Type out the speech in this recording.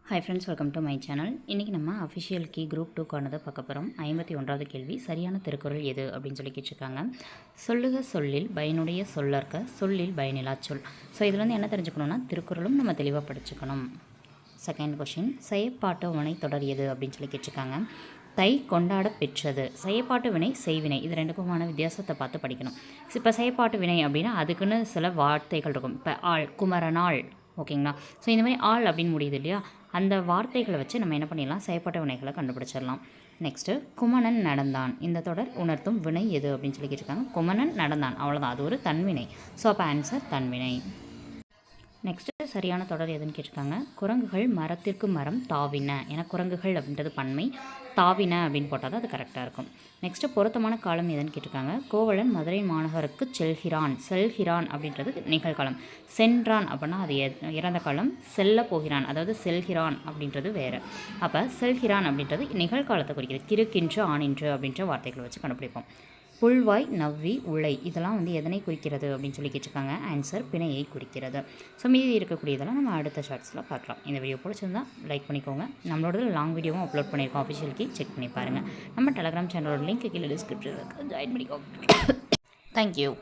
Hi friends, welcome to my channel. இன்றைக்கி நம்ம official key group 2க்கானதை பார்க்க போகிறோம். 51வது கேள்வி, சரியான திருக்குறள் எது அப்படின்னு சொல்லி கேட்டிருக்காங்க. சொல்லுக சொல்லில் பயனுடைய சொல்லற்க சொல்லில் பயனில்லா சொல். ஸோ இதில் வந்து என்ன தெரிஞ்சுக்கணுன்னா, திருக்குறளும் நம்ம தெளிவாக படிச்சுக்கணும். செகண்ட் கொஷின், செயற்பாட்டு வினை தொடர் எது அப்படின்னு சொல்லி கேட்டிருக்காங்க. தை கொண்டாட பெற்றது. செயற்பாட்டு வினை செய்வினை, இது ரெண்டுக்குமான வித்தியாசத்தை பார்த்து படிக்கணும். இப்போ செயற்பாட்டு வினை அப்படின்னா அதுக்குன்னு சில வார்த்தைகள் இருக்கும். இப்போ ஆள், குமரனாள், ஓகேங்களா. ஸோ இந்த மாதிரி ஆள் அப்படின்னு முடியுது இல்லையா, அந்த வார்த்தைகளை வச்சு நம்ம என்ன பண்ணிடலாம், செயற்பட்ட வினைகளை கண்டுபிடிச்சிடலாம். நெக்ஸ்ட்டு, குமணன் நடந்தான். இந்த தொடர் உணர்த்தும் வினை எது அப்படின்னு சொல்லி கேட்டிருக்காங்க. குமணன் நடந்தான், அவ்வளோதான், அது ஒரு தன்வினை. ஸோ அப்போ ஆன்சர் தன்வினை. நெக்ஸ்ட்டு, சரியான தொடர் எதுன்னு கேட்டிருக்காங்க. குரங்குகள் மரத்திற்கு மரம் தாவின. ஏன்னா குரங்குகள் அப்படின்றது பன்மை, தாவின அப்படின்னு போட்டால் தான் அது கரெக்டாக இருக்கும். நெக்ஸ்ட்டு, பொருத்தமான காலம் எதுன்னு கேட்டிருக்காங்க. கோவலன் மதுரை மாநகருக்கு செல்கிறான் அப்படின்றது நிகழ்காலம். சென்றான் அப்படின்னா அது இறந்த காலம். செல்ல போகிறான், அதாவது செல்கிறான் அப்படின்றது வேறு. அப்போ செல்கிறான் அப்படின்றது நிகழ்காலத்தை குறிக்கிறது. கிறுக்கின்று ஆணின்று அப்படின்ற வார்த்தைகளை வச்சு கண்டுபிடிப்போம். புல்வாய் நவ்வி உலை, இதெல்லாம் வந்து எதனை குறிக்கிறது அப்படின்னு சொல்லி கேட்டிருக்காங்க. ஆன்சர் பிணையை குறிக்கிறது. ஸோ மீதி இருக்கக்கூடியதெல்லாம் நம்ம அடுத்த ஷார்ட்ஸில் பார்க்கலாம். இந்த வீடியோ பிடிச்சிருந்தா லைக் பண்ணிக்கோங்க. நம்மளோட லாங் வீடியோவும் அப்லோட் பண்ணியிருக்கோம், அஃபிஷியல் கீ செக் பண்ணி பாருங்கள். நம்ம டெலகிராம் சேனலோட லிங்க் கீழே டிஸ்கிரிப்ஷனில் இருக்குது, ஜாயின் பண்ணிக்கோங்க. தேங்க்யூ.